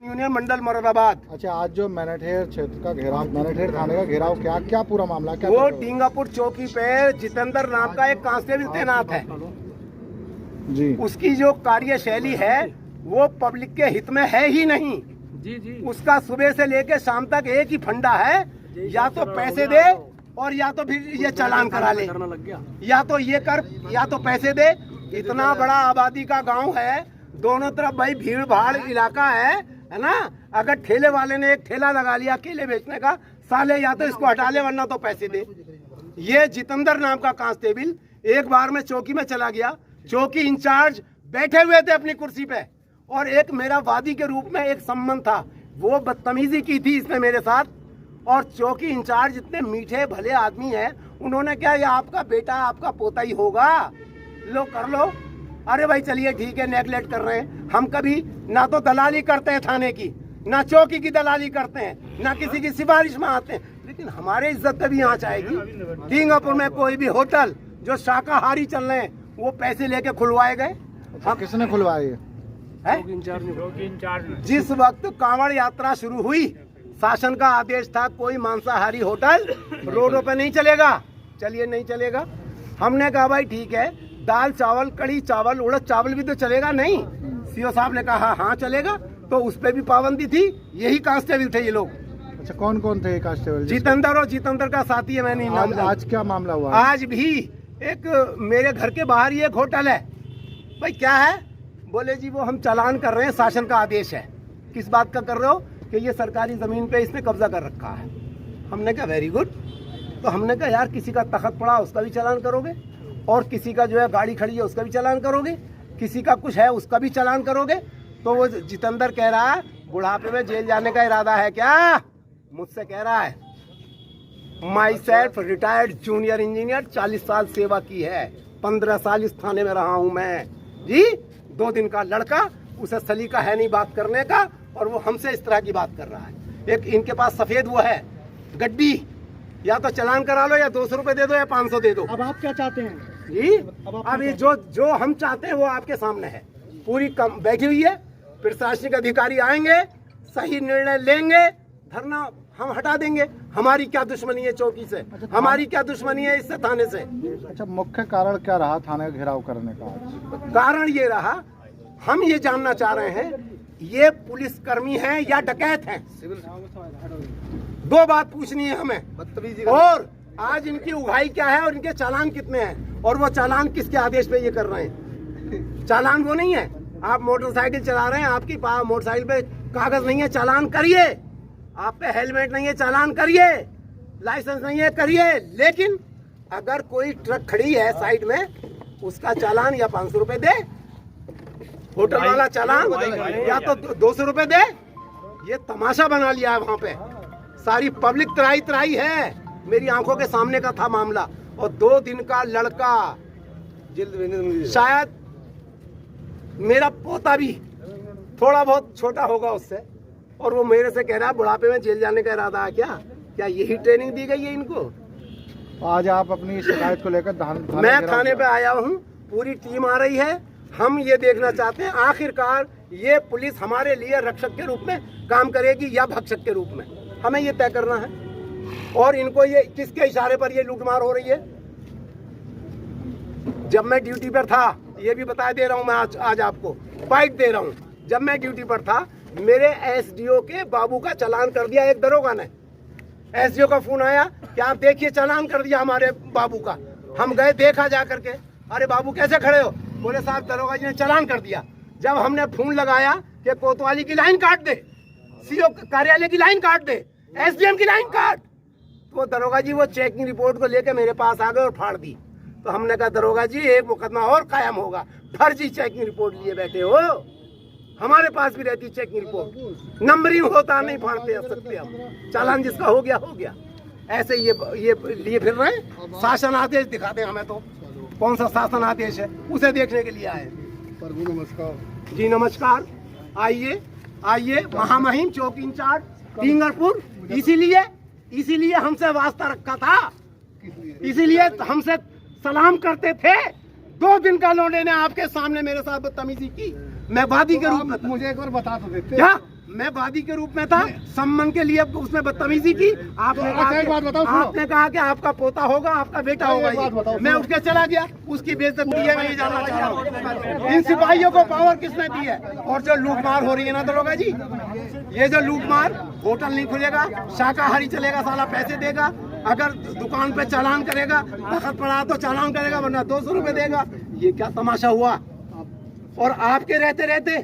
Union मंडल मुरादाबाद। अच्छा, आज जो मैनेठेर क्षेत्र का घेराव, मैनेठेर थाने का घेराव, क्या पूरा मामला क्या? वो टींगापुर चौकी पे जितेंद्र नाम का एक कांस्टेबल तैनात है जी। उसकी जो कार्यशैली है वो पब्लिक के हित में है ही नहीं जी। उसका सुबह से लेके शाम तक एक ही फंडा है, या तो पैसे दे और या तो फिर ये चालान करा ले, या तो ये कर या तो पैसे दे। इतना बड़ा आबादी का गांव है, दोनों तरफ भाई भीड़ भाड़ इलाका है ना। अगर ठेले वाले ने एक ठेला लगा लिया केले बेचने का, साले या तो इसको हटा ले वरना तो पैसे दे। ये जितेंद्र नाम का कांस्टेबल एक बार में चौकी में चला गया, चौकी इंचार्ज बैठे हुए थे अपनी कुर्सी पे, और एक मेरा वादी के रूप में एक संबंध था, वो बदतमीजी की थी इसने मेरे साथ। और चौकी इंचार्ज इतने मीठे भले आदमी हैं, उन्होंने क्या ये आपका बेटा आपका पोता ही होगा, लो कर लो। अरे भाई चलिए ठीक है, नेगलेक्ट कर रहे हैं। हम कभी ना तो दलाली करते हैं थाने की, ना चौकी की दलाली करते हैं, ना किसी की सिफारिश में आते हैं, लेकिन हमारे इज्जत कभी यहाँ चाहेगी। टींगापुर में कोई भी होटल जो शाकाहारी चल रहे हैं वो पैसे लेके खुलवाए गए। हम किसने खुलवाए है? जिस वक्त कांवड़ यात्रा शुरू हुई, शासन का आदेश था कोई मांसाहारी होटल रोडों पे नहीं चलेगा। चलिए नहीं चलेगा, हमने कहा भाई ठीक है, दाल चावल कड़ी चावल उड़द चावल भी तो चलेगा नहीं। सीओ साहब ने कहा हाँ चलेगा, तो उस पे भी पाबंदी थी। यही कांस्टेबल थे ये लोग। अच्छा, कौन कौन थे कांस्टेबल? जितेंद्र और जितेंद्र का साथी है, मैंने आज क्या मामला हुआ? आज भी एक मेरे घर के बाहर ही एक होटल है। भाई क्या है? बोले जी वो हम चालान कर रहे हैं, शासन का आदेश है। किस बात का कर रहे हो? कि ये सरकारी जमीन पे इसने कब्जा कर रखा है। हमने कहा वेरी गुड। तो हमने कहा यार किसी का तखत पड़ा उसका भी चालान करोगे, और किसी का जो है गाड़ी खड़ी है उसका भी चालान करोगे, किसी का कुछ है उसका भी चालान करोगे। तो वो जितेंद्र कह रहा है बुढ़ापे में जेल जाने का इरादा है क्या? मुझसे कह रहा है my self retired junior engineer, 40 साल सेवा की है, 15 साल इस थाने में रहा हूं मैं जी। 2 दिन का लड़का, उसे सलीका है नहीं बात करने का, और वो हमसे इस तरह की बात कर रहा है। एक इनके पास सफेद वो है गड्डी, या तो चालान करा लो या 200 रुपए दे दो या 500 दे दो। अब आप क्या चाहते हैं जी? अब ये जो हम चाहते हैं वो आपके सामने है। पूरी कम बैठी हुई है, प्रशासनिक अधिकारी आएंगे, सही निर्णय लेंगे, धरना हम हटा देंगे। हमारी क्या दुश्मनी है चौकी से? हमारी क्या दुश्मनी है इससे, थाने से? अच्छा, मुख्य कारण क्या रहा थाने का घेराव करने का? कारण ये रहा, हम ये जानना चाह रहे हैं ये पुलिसकर्मी हैं या डकैत हैं। 2 बात पूछनी है हमें। और आज इनकी उगाई क्या है और इनके चालान कितने हैं, और वो चालान किसके आदेश पे ये कर रहे हैं? चालान वो नहीं है, आप मोटरसाइकिल चला रहे हैं, आपकी मोटरसाइकिल पे कागज नहीं है, चालान करिए। आप पे हेलमेट नहीं है, चालान करिए। लाइसेंस नहीं है, करिए। लेकिन अगर कोई ट्रक खड़ी है साइड में, उसका चालान या 500 रुपए दे, होटल वाला चालान या तो 200 रुपए दे। ये तमाशा बना लिया है वहाँ पे, सारी पब्लिक त्राही है। मेरी आंखों के सामने का था मामला, और 2 दिन का लड़का, शायद मेरा पोता भी थोड़ा बहुत छोटा होगा उससे, और वो मेरे से कह रहा है बुढ़ापे में जेल जाने का इरादा है क्या यही ट्रेनिंग दी गई है इनको? आज आप अपनी शिकायत को लेकर मैं थाने पे आया हूँ, पूरी टीम आ रही है। हम ये देखना चाहते हैं आखिरकार ये पुलिस हमारे लिए रक्षक के रूप में काम करेगी या भक्षक के रूप में, हमें ये तय करना है। और इनको ये किसके इशारे पर ये लूटमार हो रही है? जब मैं ड्यूटी पर था, ये भी बता दे रहा हूँ मैं आज आपको बाइट दे रहा हूँ, जब मैं ड्यूटी पर था मेरे एसडीओ के बाबू का चालान कर दिया एक दरोगा ने। एसडीओ का फोन आया कि आप देखिए चालान कर दिया हमारे बाबू का। हम गए, देखा जा करके, अरे बाबू कैसे खड़े हो? बोले साहब दरोगा जी ने चालान कर दिया। जब हमने फोन लगाया कि कोतवाली की लाइन काट दे, सीओ कार्यालय की लाइन काट दे, एसडीएम की लाइन काट, तो दरोगा जी वो चेकिंग रिपोर्ट को लेकर मेरे पास आ गए और फाड़ दी। तो हमने कहा दरोगा जी एक मुकदमा और कायम होगा, फर्जी चेकिंग रिपोर्ट लिए बैठे हो। हमारे पास भी रहती चेकिंग रिपोर्ट, नंबरिंग होता नहीं फाड़ते सकते हम, चालान जिसका हो गया। ऐसे ये लिए फिर रहे। शासन आदेश दिखाते हमें, तो कौन सा शासन आदेश है उसे देखने के लिए आए। प्रभु नमस्कार जी, नमस्कार। आइए महामहिम चौकी इंचार्ज टींगापुर, इसीलिए हमसे वास्ता रखा था, इसीलिए हमसे सलाम करते थे। 2 दिन का लौंडे ने आपके सामने मेरे साथ बदतमीजी की। मैं वादी के रूप में, मुझे एक बार बता तो देते। क्या मैं वादी के रूप में था, सम्मान के लिए उसमें बदतमीजी की। आपने कहा कि आपका पोता होगा, आपका बेटा होगा। मैं उठ के चला गया, उसकी बेइज्जती है, मैं ये जानना चाह रहा हूँ इन सिपाहियों को पावर किसने दी है। और जो लूटमार हो रही है ना दरोगा जी, ये जो लूटमार, होटल नहीं खुलेगा, शाकाहारी चलेगा, साला पैसे देगा, अगर दुकान पे चालान करेगा, तखत पड़ा तो चालान करेगा, वरना 200 रुपए देगा। ये क्या तमाशा हुआ। और आपके रहते रहते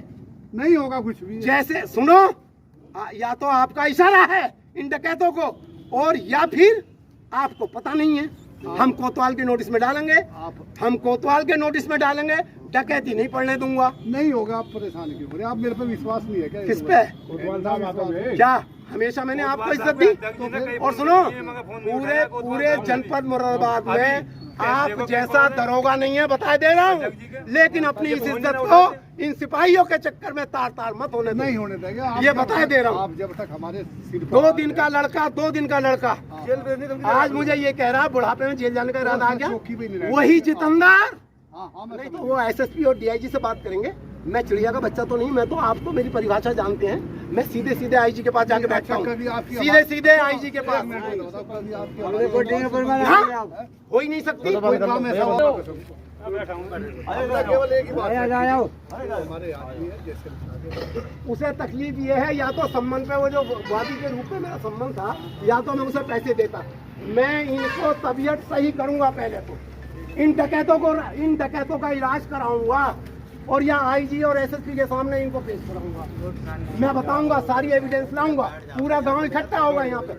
नहीं होगा कुछ भी। जैसे सुनो, या तो आपका इशारा है इन डकैतों को, और या फिर आपको पता नहीं है। हम कोतवाल के नोटिस में डालेंगे, हम कोतवाल के नोटिस में डालेंगे, डकैती नहीं पड़ने दूंगा। नहीं होगा, आप परेशान क्यों हो रहे? आप मेरे पे विश्वास नहीं है क्या? किस पे? क्या हमेशा मैंने आपको इज्जत दी? और सुनो, पूरे जनपद मुरादाबाद में आप जैसा दरोगा नहीं है, बता दे रहा हूँ, लेकिन अपनी इस इज्जत को इन सिपाहियों के चक्कर में तार तार मत होने नहीं होने देंगे, ये बता दे रहा हूँ। आप जब तक हमारे 2 दिन का लड़का आज मुझे ये कह रहा, बुढ़ापे में जेल जाने का इरादा आ गया। वही जितेंद्र, नहीं तो वो एसएसपी और डीआईजी से बात करेंगे। मैं चिड़िया का बच्चा तो नहीं, मैं तो आप तो मेरी परिभाषा जानते हैं। मैं सीधे सीधे आईजी के पास जाके बैठता हूँ, सीधे सीधे आईजी के पास। हो ही नहीं सकती। उसे तकलीफ ये है, या तो सम्मान पे, वो जो वादी के रूप में मेरा सम्मान था, या तो मैं उसे पैसे देता। मैं इनको तबीयत सही करूंगा, पहले तो इन डकैतों का इलाज कराऊंगा, और यहाँ आईजी और एसएसपी के सामने इनको पेश कराऊंगा। मैं बताऊंगा, सारी एविडेंस लाऊंगा, पूरा गांव इकट्ठा होगा यहाँ पे।